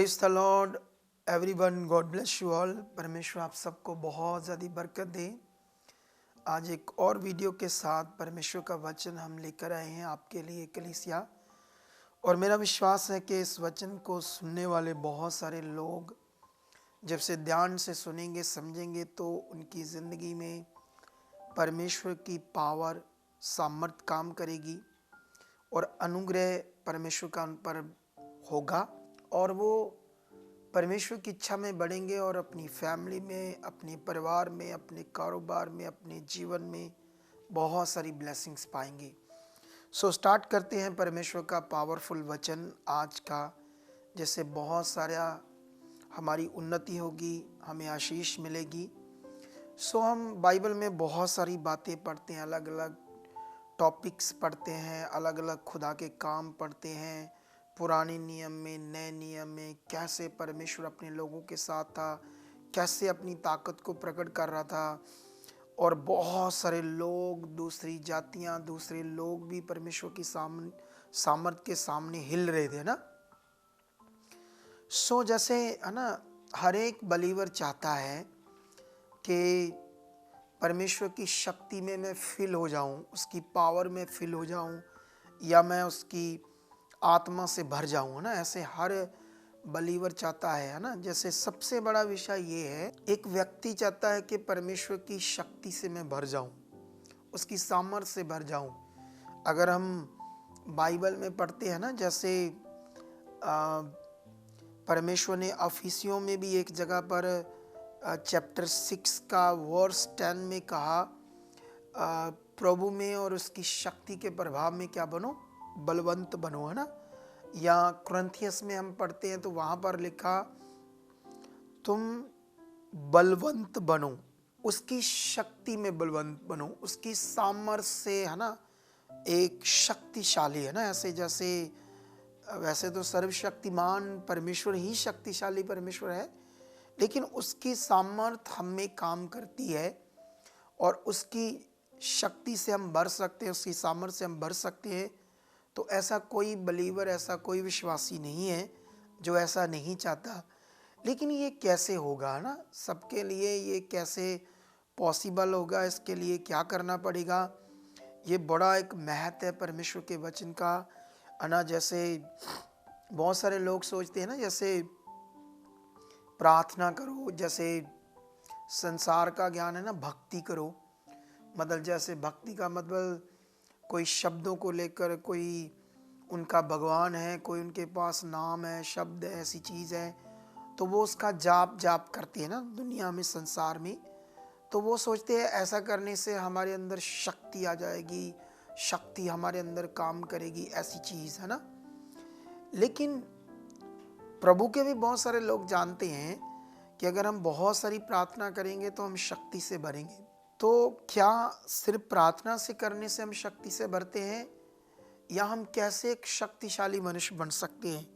Praise the Lord everyone, God bless you all. परमेश्वर आप सबको बहुत ज़्यादा बरकत दे। आज एक और वीडियो के साथ परमेश्वर का वचन हम लेकर आए हैं आपके लिए कलीसिया। और मेरा विश्वास है कि इस वचन को सुनने वाले बहुत सारे लोग जब से ध्यान से सुनेंगे समझेंगे तो उनकी ज़िंदगी में परमेश्वर की पावर सामर्थ काम करेगी और अनुग्रह परमेश्वर का उन पर होगा और वो परमेश्वर की इच्छा में बढ़ेंगे और अपनी फैमिली में, अपने परिवार में, अपने कारोबार में, अपने जीवन में बहुत सारी ब्लेसिंग्स पाएंगे। सो स्टार्ट करते हैं परमेश्वर का पावरफुल वचन आज का, जैसे बहुत सारा हमारी उन्नति होगी, हमें आशीष मिलेगी। सो हम बाइबल में बहुत सारी बातें पढ़ते हैं, अलग अलग टॉपिक्स पढ़ते हैं, अलग अलग खुदा के काम पढ़ते हैं। पुराने नियम में, नए नियम में कैसे परमेश्वर अपने लोगों के साथ था, कैसे अपनी ताकत को प्रकट कर रहा था। और बहुत सारे लोग, दूसरी जातियां, दूसरे लोग भी परमेश्वर की सामर्थ के सामने हिल रहे थे ना। सो जैसे है ना, हर एक बलीवर चाहता है कि परमेश्वर की शक्ति में मैं फिल हो जाऊं, उसकी पावर में फिल हो जाऊं, या मैं उसकी आत्मा से भर जाऊं, है ना। ऐसे हर बलीवर चाहता है ना। जैसे सबसे बड़ा विषय ये है, एक व्यक्ति चाहता है कि परमेश्वर की शक्ति से मैं भर जाऊं, उसकी सामर्थ्य से भर जाऊं। अगर हम बाइबल में पढ़ते हैं ना, जैसे परमेश्वर ने अफिसियों में भी एक जगह पर चैप्टर 6 का वर्स 10 में कहा, प्रभु में और उसकी शक्ति के प्रभाव में क्या बनो, बलवंत बनो, है ना। या कुरिन्थियस में हम पढ़ते हैं तो वहां पर लिखा, तुम बलवंत बनो, उसकी शक्ति में बलवंत बनो, उसकी सामर्थ्य से, है ना। एक शक्तिशाली, है ना। ऐसे जैसे वैसे तो सर्वशक्तिमान परमेश्वर ही शक्तिशाली परमेश्वर है, लेकिन उसकी सामर्थ्य हम में काम करती है और उसकी शक्ति से हम भर सकते हैं, उसकी सामर्थ्य से हम भर सकते हैं। तो ऐसा कोई बलीवर, ऐसा कोई विश्वासी नहीं है जो ऐसा नहीं चाहता। लेकिन ये कैसे होगा ना, सबके लिए ये कैसे पॉसिबल होगा, इसके लिए क्या करना पड़ेगा, ये बड़ा एक महत्व है परमेश्वर के वचन का, है ना। जैसे बहुत सारे लोग सोचते हैं ना, जैसे प्रार्थना करो, जैसे संसार का ज्ञान है ना, भक्ति करो। मतलब जैसे भक्ति का मतलब कोई शब्दों को लेकर, कोई उनका भगवान है, कोई उनके पास नाम है, शब्द है, ऐसी चीज़ है, तो वो उसका जाप जाप करते हैं ना दुनिया में, संसार में। तो वो सोचते हैं ऐसा करने से हमारे अंदर शक्ति आ जाएगी, शक्ति हमारे अंदर काम करेगी, ऐसी चीज़ है ना। लेकिन प्रभु के भी बहुत सारे लोग जानते हैं कि अगर हम बहुत सारी प्रार्थना करेंगे तो हम शक्ति से भरेंगे। तो क्या सिर्फ प्रार्थना से करने से हम शक्ति से भरते हैं, या हम कैसे एक शक्तिशाली मनुष्य बन सकते हैं?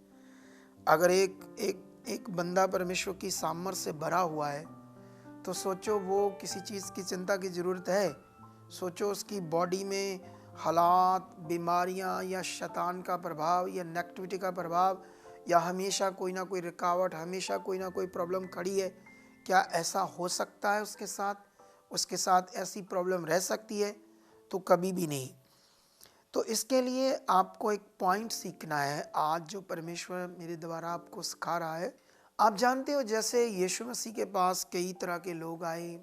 अगर एक बंदा परमेश्वर की सामर्थ्य से भरा हुआ है तो सोचो वो किसी चीज़ की चिंता की ज़रूरत है? सोचो उसकी बॉडी में हालात, बीमारियां, या शैतान का प्रभाव, या नेगेटिविटी का प्रभाव, या हमेशा कोई ना कोई रुकावट, हमेशा कोई ना कोई प्रॉब्लम खड़ी है, क्या ऐसा हो सकता है उसके साथ? उसके साथ ऐसी प्रॉब्लम रह सकती है? तो कभी भी नहीं। तो इसके लिए आपको एक पॉइंट सीखना है आज, जो परमेश्वर मेरे द्वारा आपको सिखा रहा है। आप जानते हो, जैसे यीशु मसीह के पास कई तरह के लोग आए,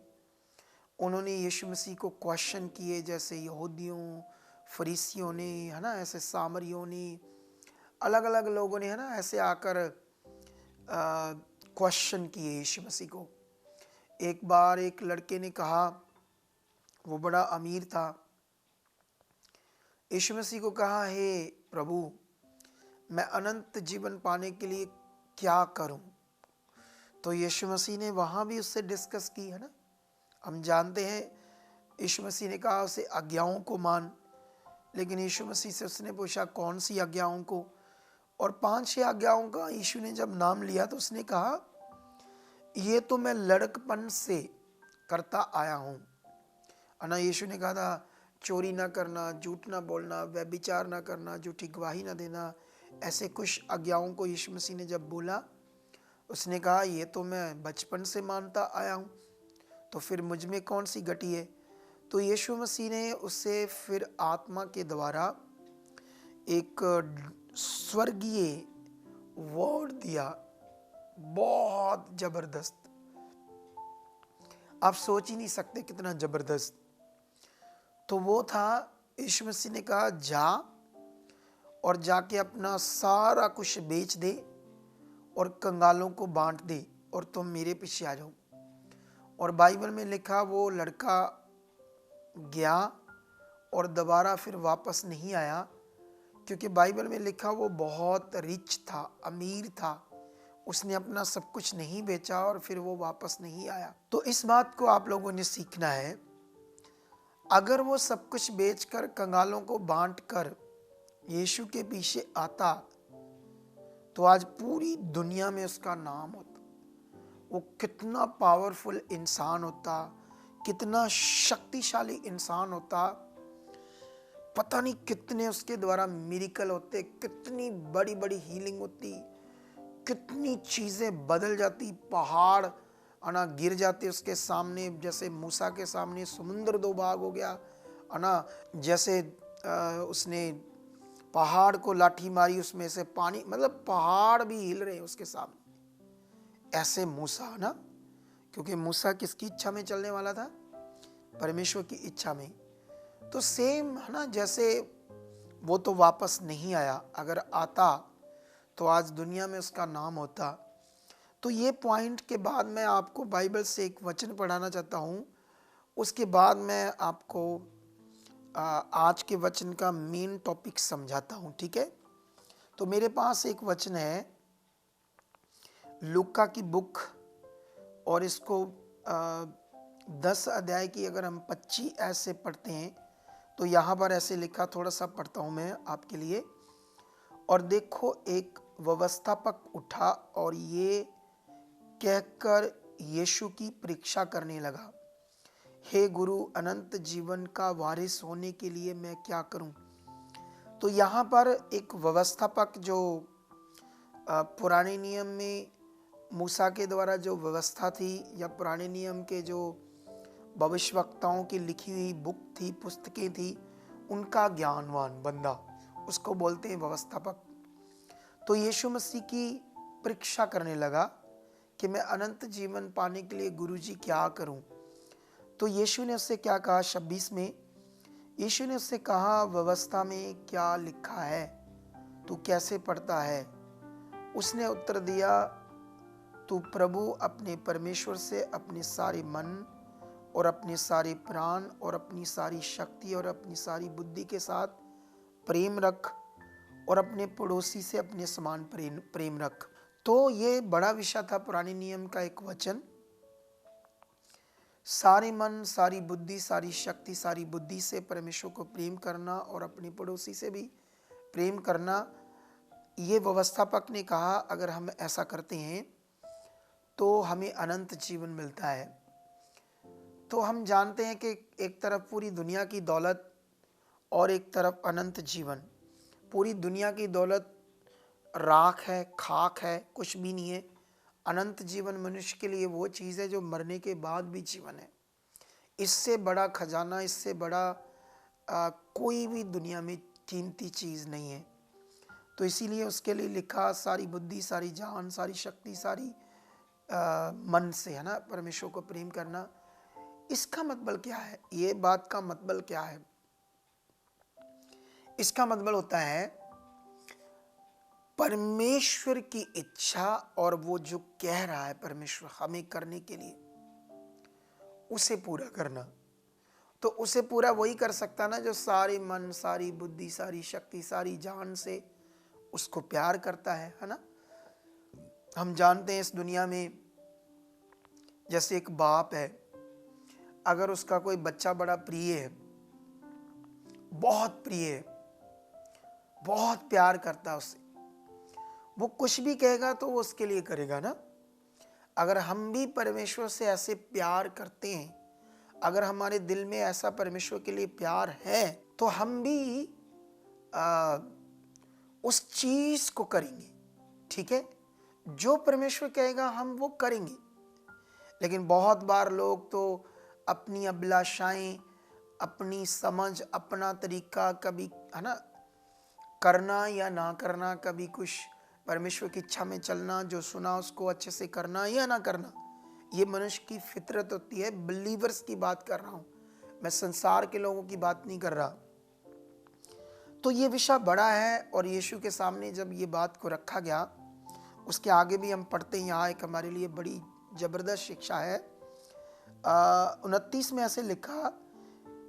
उन्होंने यीशु मसीह को क्वेश्चन किए, जैसे यहूदियों, फरीसियों ने, है ना, ऐसे सामरियों ने, अलग अलग लोगों ने, है ना, ऐसे आकर क्वेश्चन किए यीशु मसीह को। एक बार एक लड़के ने कहा, वो बड़ा अमीर था, यीशु मसीह को कहा, हे प्रभु, मैं अनंत जीवन पाने के लिए क्या करूं? तो यीशु मसीह ने वहां भी उससे डिस्कस की, है ना। हम जानते हैं यीशु मसीह ने कहा उसे आज्ञाओं को मान, लेकिन यीशु मसीह से उसने पूछा कौन सी आज्ञाओं को, और 5-6 आज्ञाओं का यीशु ने जब नाम लिया तो उसने कहा, ये तो मैं लड़कपन से करता आया हूँ, है ना। यीशु ने कहा था चोरी ना करना, झूठ ना बोलना, व्यभिचार ना करना, झूठी गवाही ना देना। ऐसे कुछ आज्ञाओं को यीशु मसीह ने जब बोला उसने कहा ये तो मैं बचपन से मानता आया हूँ, तो फिर मुझ में कौन सी गटी है। तो यीशु मसीह ने उसे फिर आत्मा के द्वारा एक स्वर्गीय वर्ड दिया, बहुत जबरदस्त। आप सोच ही नहीं सकते कितना जबरदस्त। तो वो था, यीशु मसीह ने कहा जा और जाके अपना सारा कुछ बेच दे और कंगालों को बांट दे और तुम मेरे पीछे आ जाओ। और बाइबल में लिखा वो लड़का गया और दोबारा फिर वापस नहीं आया, क्योंकि बाइबल में लिखा वो बहुत रिच था, अमीर था। उसने अपना सब कुछ नहीं बेचा और फिर वो वापस नहीं आया। तो इस बात को आप लोगों ने सीखना है, अगर वो सब कुछ बेचकर कंगालों को बांटकर यीशु के पीछे आता तो आज पूरी दुनिया में उसका नाम होता। वो कितना पावरफुल इंसान होता, कितना शक्तिशाली इंसान होता, पता नहीं कितने उसके द्वारा मिरेकल होते, कितनी बड़ी बड़ी हीलिंग होती, कितनी चीजें बदल जाती। पहाड़ अना गिर जाते उसके सामने, जैसे मूसा के सामने समुद्र दो भाग हो गया अना, जैसे उसने पहाड़ को लाठी मारी उसमें से पानी, मतलब पहाड़ भी हिल रहे उसके सामने। ऐसे मूसा ना, क्योंकि मूसा किसकी इच्छा में चलने वाला था? परमेश्वर की इच्छा में। तो सेम है ना, जैसे वो तो वापस नहीं आया, अगर आता तो आज दुनिया में उसका नाम होता। तो ये पॉइंट के बाद मैं आपको बाइबल से एक वचन पढ़ाना चाहता हूँ, उसके बाद मैं आपको आज के वचन का मेन टॉपिक समझाता हूँ, ठीक है। तो मेरे पास एक वचन है लूका की बुक, और इसको 10 अध्याय की अगर हम 25 ऐसे पढ़ते हैं तो यहाँ पर ऐसे लिखा, थोड़ा सा पढ़ता हूँ मैं आपके लिए। और देखो एक व्यवस्थापक उठा और ये कहकर यीशु की परीक्षा करने लगा, हे गुरु, अनंत जीवन का वारिस होने के लिए मैं क्या करूं। तो यहाँ पर एक व्यवस्थापक, जो पुराने नियम में मूसा के द्वारा जो व्यवस्था थी, या पुराने नियम के जो भविष्यवक्ताओं की लिखी हुई बुक थी, पुस्तकें थी, उनका ज्ञानवान बंदा, उसको बोलते हैं व्यवस्थापक। तो यीशु मसीह की परीक्षा करने लगा कि मैं अनंत जीवन पाने के लिए गुरुजी क्या करूं। तो यीशु ने उससे क्या कहा? 26 में यीशु ने उससे कहा, व्यवस्था में क्या लिखा है, तू कैसे पढ़ता है? उसने उत्तर दिया, तू प्रभु अपने परमेश्वर से अपने सारे मन और अपने सारे प्राण और अपनी सारी शक्ति और अपनी सारी बुद्धि के साथ प्रेम रख, और अपने पड़ोसी से अपने समान प्रेम रख। तो ये बड़ा विषय था, पुराने नियम का एक वचन। सारे मन, सारी बुद्धि, सारी शक्ति, सारी बुद्धि से परमेश्वर को प्रेम करना और अपने पड़ोसी से भी प्रेम करना। ये व्यवस्थापक ने कहा अगर हम ऐसा करते हैं तो हमें अनंत जीवन मिलता है। तो हम जानते हैं कि एक तरफ पूरी दुनिया की दौलत और एक तरफ अनंत जीवन। पूरी दुनिया की दौलत राख है, खाक है, कुछ भी नहीं है। अनंत जीवन मनुष्य के लिए वो चीज़ है जो मरने के बाद भी जीवन है। इससे बड़ा खजाना, इससे बड़ा कोई भी दुनिया में कीमती चीज़ नहीं है। तो इसीलिए उसके लिए लिखा, सारी बुद्धि, सारी जान, सारी शक्ति, सारी मन से, है ना, परमेश्वर को प्रेम करना। इसका मतलब क्या है? ये बात का मतलब क्या है? इसका मतलब होता है परमेश्वर की इच्छा, और वो जो कह रहा है परमेश्वर हमें करने के लिए, उसे पूरा करना। तो उसे पूरा वही कर सकता ना जो सारे मन, सारी बुद्धि, सारी शक्ति, सारी जान से उसको प्यार करता है ना। हम जानते हैं इस दुनिया में जैसे एक बाप है, अगर उसका कोई बच्चा बड़ा प्रिय है, बहुत प्रिय है, बहुत प्यार करता है उससे, वो कुछ भी कहेगा तो वो उसके लिए करेगा ना। अगर हम भी परमेश्वर से ऐसे प्यार करते हैं, अगर हमारे दिल में ऐसा परमेश्वर के लिए प्यार है, तो हम भी उस चीज को करेंगे, ठीक है। जो परमेश्वर कहेगा हम वो करेंगे। लेकिन बहुत बार लोग तो अपनी अभिलाषाएं, अपनी समझ, अपना तरीका, कभी है ना करना या ना करना, कभी कुछ परमेश्वर की इच्छा में चलना, जो सुना उसको अच्छे से करना या ना करना, ये मनुष्य की फितरत होती है। बिलीवर्स की बात कर रहा हूं मैं, संसार के लोगों की बात नहीं कर रहा। तो ये विषय बड़ा है और यीशु के सामने जब ये बात को रखा गया, उसके आगे भी हम पढ़ते हैं। यहाँ एक हमारे लिए बड़ी जबरदस्त शिक्षा है। 29 में ऐसे लिखा,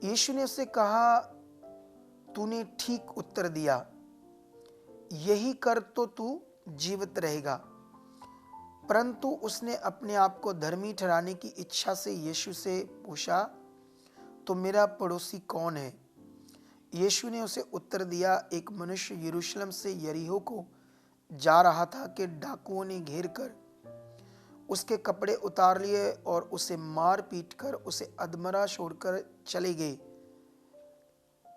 यीशु ने उससे कहा, तूने ठीक उत्तर दिया, यही कर तो तू जीवित रहेगा। परंतु उसने अपने आप को धर्मी ठहराने की इच्छा से यीशु से पूछा, तो मेरा पड़ोसी कौन है? यीशु ने उसे उत्तर दिया, एक मनुष्य यरूशलेम से यरीहो को जा रहा था कि डाकुओं ने घेर कर उसके कपड़े उतार लिए और उसे मार पीट कर उसे अधमरा छोड़कर चले गए।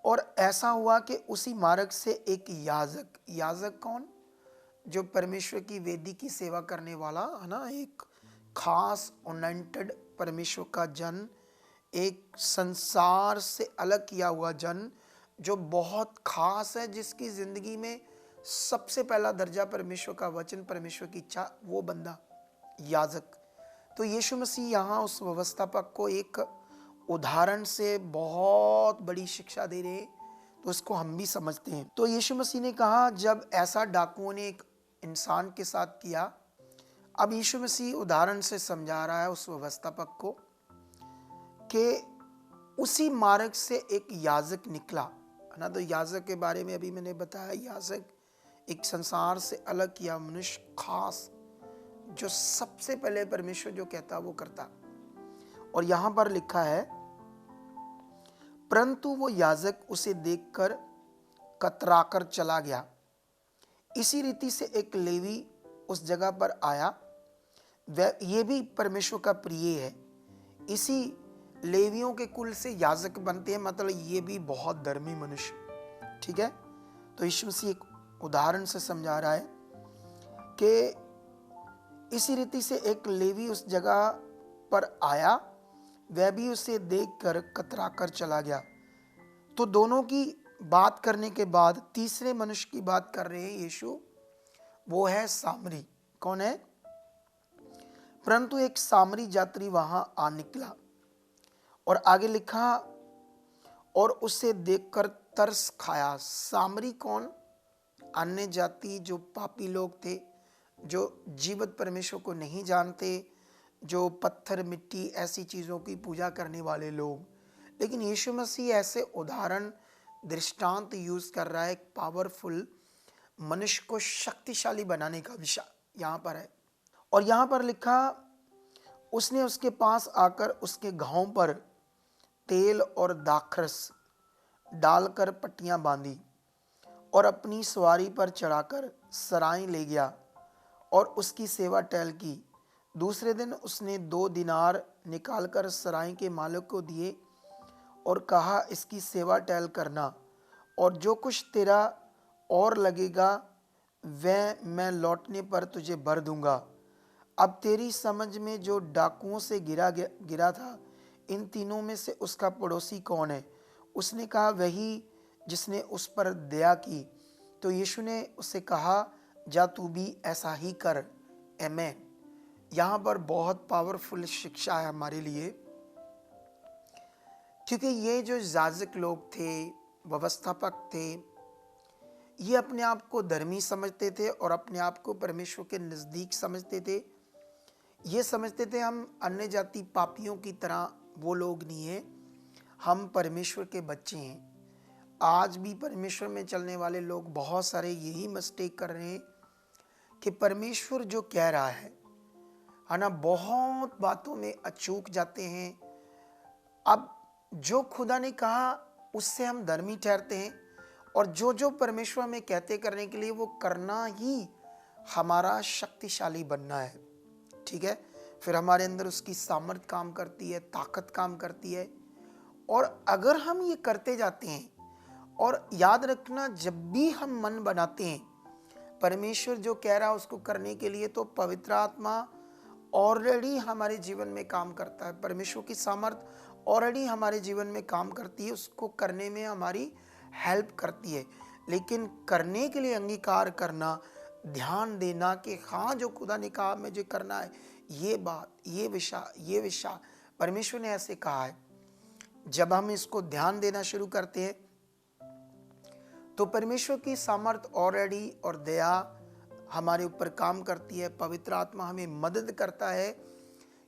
और ऐसा हुआ कि उसी मार्ग से एक याजक, याजक कौन? जो परमेश्वर की वेदी की सेवा करने वाला है ना, एक खास अनॉइंटेड परमेश्वर का जन, एक संसार से अलग किया हुआ जन जो बहुत खास है, जिसकी जिंदगी में सबसे पहला दर्जा परमेश्वर का वचन, परमेश्वर की इच्छा, वो बंदा याजक। तो यीशु मसीह यहाँ उस व्यवस्थापक को एक उदाहरण से बहुत बड़ी शिक्षा दे रहे हैं, तो उसको हम भी समझते हैं। तो यीशु मसीह ने कहा, जब ऐसा डाकुओं ने एक इंसान के साथ किया, अब यीशु मसीह उदाहरण से समझा रहा है उस व्यवस्थापक को कि उसी मार्ग से एक याजक निकला, है ना। तो याजक के बारे में अभी मैंने बताया, याजक एक संसार से अलग किया मनुष्य, खास, जो सबसे पहले परमेश्वर जो कहता वो करता। और यहां पर लिखा है, परंतु वो याजक उसे देखकर कतराकर चला गया। इसी रीति से एक लेवी उस जगह पर आया, वह ये भी परमेश्वर का प्रिय है। इसी लेवियों के कुल से याजक बनते हैं, मतलब ये भी बहुत धर्मी मनुष्य, ठीक है। तो यीशु मसीह एक उदाहरण से समझा रहा है कि इसी रीति से एक लेवी उस जगह पर आया, वह भी उसे देखकर कतराकर चला गया। तो दोनों की बात करने के बाद तीसरे मनुष्य की बात कर रहे हैं यीशु, वो है सामरी। कौन है? परंतु एक सामरी यात्री वहां आ निकला और आगे लिखा, और उसे देखकर तरस खाया। सामरी कौन? अन्य जाति, जो पापी लोग थे, जो जीवित परमेश्वर को नहीं जानते, जो पत्थर मिट्टी ऐसी चीज़ों की पूजा करने वाले लोग। लेकिन यीशु मसीह ऐसे उदाहरण, दृष्टांत यूज कर रहा है, एक पावरफुल मनुष्य को शक्तिशाली बनाने का विषय यहाँ पर है। और यहाँ पर लिखा, उसने उसके पास आकर उसके घावों पर तेल और दाखरस डालकर पट्टियां बांधी और अपनी सवारी पर चढ़ाकर सराय ले गया और उसकी सेवा टहल की। दूसरे दिन उसने 2 दिनार निकालकर सराय के मालिक को दिए और कहा, इसकी सेवा टहल करना, और जो कुछ तेरा और लगेगा वह मैं लौटने पर तुझे भर दूंगा। अब तेरी समझ में जो डाकुओं से गिरा था, इन तीनों में से उसका पड़ोसी कौन है? उसने कहा, वही जिसने उस पर दया की। तो यीशु ने उससे कहा, जा तू भी ऐसा ही कर। आमीन। यहाँ पर बहुत पावरफुल शिक्षा है हमारे लिए, क्योंकि ये जो याजक लोग थे, व्यवस्थापक थे, ये अपने आप को धर्मी समझते थे और अपने आप को परमेश्वर के नज़दीक समझते थे। ये समझते थे हम अन्य जाति पापियों की तरह वो लोग नहीं हैं, हम परमेश्वर के बच्चे हैं। आज भी परमेश्वर में चलने वाले लोग बहुत सारे यही मिस्टेक कर रहे हैं कि परमेश्वर जो कह रहा है ना, बहुत बातों में अचूक जाते हैं। अब जो खुदा ने कहा उससे हम धर्मी ठहरते हैं, और जो जो परमेश्वर में कहते करने के लिए, वो करना ही हमारा शक्तिशाली बनना है, ठीक है। फिर हमारे अंदर उसकी सामर्थ्य काम करती है, ताकत काम करती है। और अगर हम ये करते जाते हैं, और याद रखना, जब भी हम मन बनाते हैं, परमेश्वर जो कह रहा है उसको करने के लिए तो पवित्र आत्मा ऑलरेडी हमारे जीवन में काम करता है। परमेश्वर की सामर्थ ऑलरेडी हमारे जीवन में काम करती है, उसको करने में हमारी हेल्प करती है। लेकिन करने के लिए अंगीकार करना, ध्यान देना कि हाँ जो खुदा ने कहा मुझे करना है, ये बात, ये विषय परमेश्वर ने ऐसे कहा है। जब हम इसको ध्यान देना शुरू करते हैं तो परमेश्वर की सामर्थ ऑलरेडी और दया हमारे ऊपर काम करती है। पवित्र आत्मा हमें मदद करता है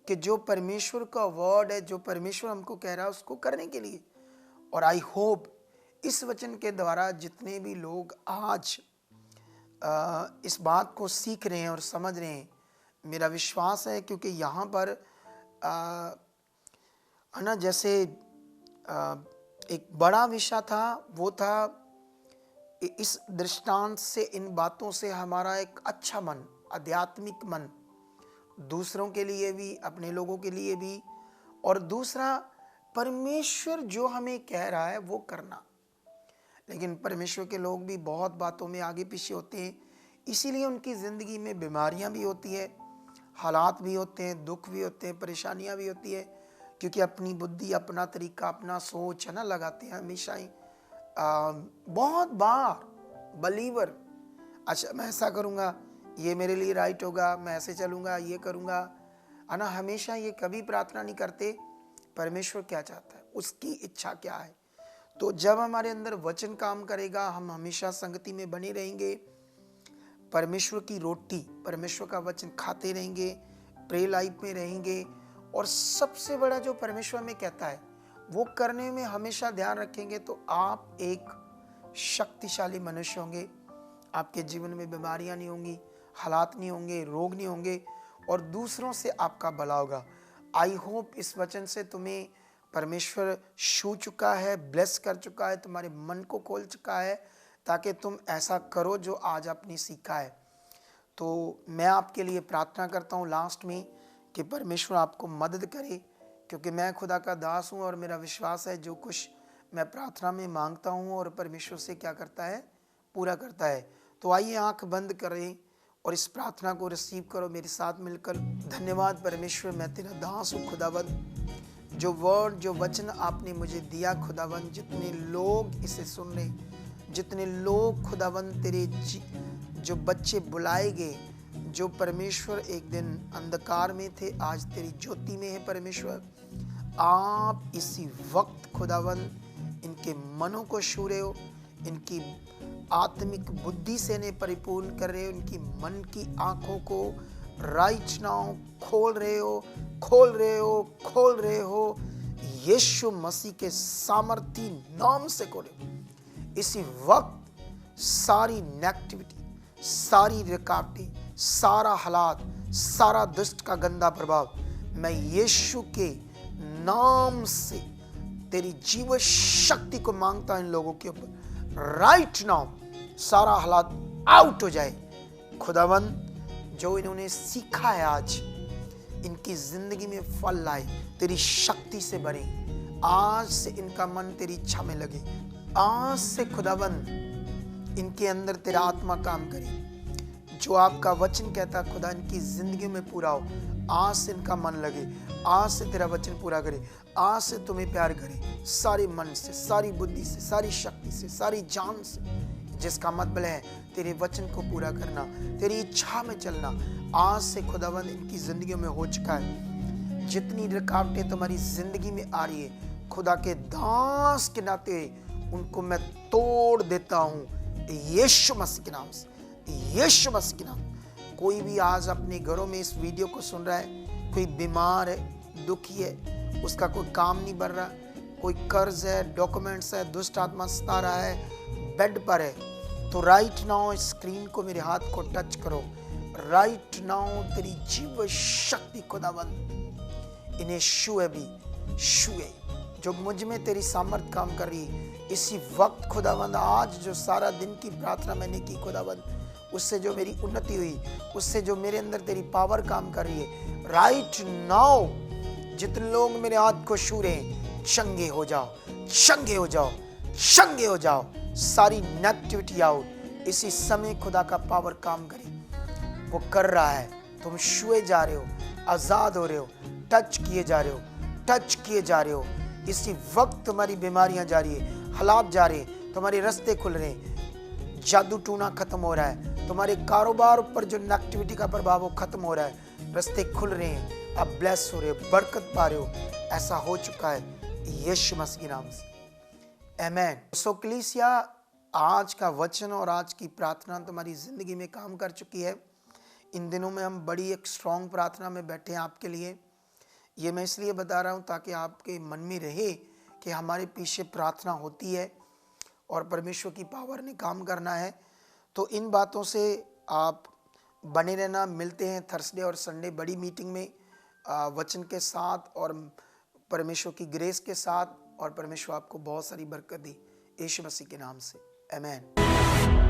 कि जो परमेश्वर का वर्ड है, जो परमेश्वर हमको कह रहा है उसको करने के लिए। और आई होप इस वचन के द्वारा जितने भी लोग आज इस बात को सीख रहे हैं और समझ रहे हैं, मेरा विश्वास है, क्योंकि यहाँ पर है ना, जैसे एक बड़ा विषय था, वो था इस दृष्टांत से, इन बातों से हमारा एक अच्छा मन, आध्यात्मिक मन, दूसरों के लिए भी, अपने लोगों के लिए भी, और दूसरा परमेश्वर जो हमें कह रहा है वो करना। लेकिन परमेश्वर के लोग भी बहुत बातों में आगे पीछे होते हैं, इसीलिए उनकी ज़िंदगी में बीमारियां भी होती है, हालात भी होते हैं, दुख भी होते हैं, परेशानियां भी होती है, क्योंकि अपनी बुद्धि, अपना तरीका, अपना सोच है ना लगाते हैं हमेशा ही। बहुत बार बलीवर, अच्छा मैं ऐसा करूँगा, ये मेरे लिए राइट होगा, मैं ऐसे चलूँगा, ये करूँगा, है ना। हमेशा ये कभी प्रार्थना नहीं करते परमेश्वर क्या चाहता है, उसकी इच्छा क्या है। तो जब हमारे अंदर वचन काम करेगा, हम हमेशा संगति में बने रहेंगे, परमेश्वर की रोटी, परमेश्वर का वचन खाते रहेंगे, प्रे लाइफ में रहेंगे, और सबसे बड़ा जो परमेश्वर में कहता है वो करने में हमेशा ध्यान रखेंगे, तो आप एक शक्तिशाली मनुष्य होंगे। आपके जीवन में बीमारियां नहीं होंगी, हालात नहीं होंगे, रोग नहीं होंगे, और दूसरों से आपका भला होगा। आई होप इस वचन से तुम्हें परमेश्वर छू चुका है, ब्लेस कर चुका है, तुम्हारे मन को खोल चुका है, ताकि तुम ऐसा करो जो आज आपने सीखा है। तो मैं आपके लिए प्रार्थना करता हूँ लास्ट में कि परमेश्वर आपको मदद करे, क्योंकि मैं खुदा का दास हूँ और मेरा विश्वास है जो कुछ मैं प्रार्थना में मांगता हूँ और परमेश्वर से क्या करता है, पूरा करता है। तो आइए आंख बंद करें और इस प्रार्थना को रिसीव करो मेरे साथ मिलकर। धन्यवाद परमेश्वर, मैं तेरा दास हूँ खुदावंद, जो वर्ड, जो वचन आपने मुझे दिया खुदावंद, जितने लोग इसे सुन रहे, जितने लोग खुदावंद तेरे जो बच्चे बुलाए गए, जो परमेश्वर एक दिन अंधकार में थे, आज तेरी ज्योति में है परमेश्वर, आप इसी वक्त खुदावंद इनके मनों को छू रहे हो, इनकी आत्मिक बुद्धि से इन्हें परिपूर्ण कर रहे हो, इनकी मन की आंखों को राइट नाउ खोल रहे हो, खोल रहे हो, खोल रहे हो, यीशु मसीह के सामर्थी नाम से खोले। इसी वक्त सारी नेगेटिविटी, सारी रुकावटें, सारा हालात, सारा दुष्ट का गंदा प्रभाव, मैं यीशु के नाम से तेरी जीव शक्ति को मांगता हूं इन लोगों के ऊपर। राइट नाउ सारा हालात आउट हो जाए खुदावंद। जो इन्होंने सीखा है आज, इनकी जिंदगी में फल लाए, तेरी शक्ति से भरे। आज से इनका मन तेरी इच्छा में लगे। आज से खुदावंद इनके अंदर तेरा आत्मा काम करे। जो आपका वचन कहता खुदा इनकी जिंदगी में पूरा हो। आज से इनका मन लगे, आज से तेरा वचन पूरा करे, आज से तुम्हें प्यार करे, सारे मन से, सारी बुद्धि से, सारी शक्ति से, सारी जान से, जिसका मतलब है तेरे वचन को पूरा करना, तेरी इच्छा में चलना। आज से खुदावंद इनकी जिंदगी में हो चुका है। जितनी रुकावटें तुम्हारी जिंदगी में आ रही है, खुदा के दास के नाते उनको मैं तोड़ देता हूँ यीशु मसीह के नाम से, यीशु मसीह के नाम। कोई भी आज अपने घरों में इस वीडियो को सुन रहा है, कोई बीमार है, दुखी है, उसका कोई काम नहीं बढ़ रहा, कोई कर्ज है, डॉक्यूमेंट्स है, दुष्ट आत्मा सता रहा है, बेड पर है, तो राइट नाउ स्क्रीन को मेरे हाथ को टच करो। राइट नाउ तेरी जीव शक्ति खुदावंद इन्हें छुए भी, छुए। जो मुझ में तेरी सामर्थ काम कर रही है इसी वक्त खुदावंद, आज जो सारा दिन की प्रार्थना मैंने की खुदावंद, उससे जो मेरी उन्नति हुई, उससे जो मेरे अंदर तेरी पावर काम कर रही है, राइट नाउ जितने लोग मेरे हाथ को छू रहे हैं, चंगे हो जाओ, चंगे हो जाओ, चंगे हो जाओ। सारी नेगेटिविटी आउट, इसी समय खुदा का पावर काम करे, वो कर रहा है। तुम छुए जा रहे हो, आजाद हो रहे हो, टच किए जा रहे हो, टच किए जा रहे हो। इसी वक्त तुम्हारी बीमारियां जा रही है, हालात जा रहे हैं, तुम्हारे रास्ते खुल रहे हैं, जादू टूना खत्म हो रहा है, तुम्हारे कारोबार पर जो नेगेटिविटी का प्रभाव वो खत्म हो रहा है, रास्ते खुल रहे हैं, आप ब्लेस हो रहे हो, बरकत पा रहे हो। ऐसा हो चुका है यीशु मसीह के नाम से, आमीन। सो कलीसिया, आज का वचन और आज की प्रार्थना तुम्हारी जिंदगी में काम कर चुकी है। इन दिनों में हम बड़ी एक स्ट्रॉन्ग प्रार्थना में बैठे हैं आपके लिए। ये मैं इसलिए बता रहा हूँ ताकि आपके मन में रहे कि हमारे पीछे प्रार्थना होती है और परमेश्वर की पावर ने काम करना है। तो इन बातों से आप बने रहना। मिलते हैं थर्सडे और संडे बड़ी मीटिंग में वचन के साथ और परमेश्वर की ग्रेस के साथ, और परमेश्वर आपको बहुत सारी बरकत दी यीशु मसीह के नाम से, आमीन।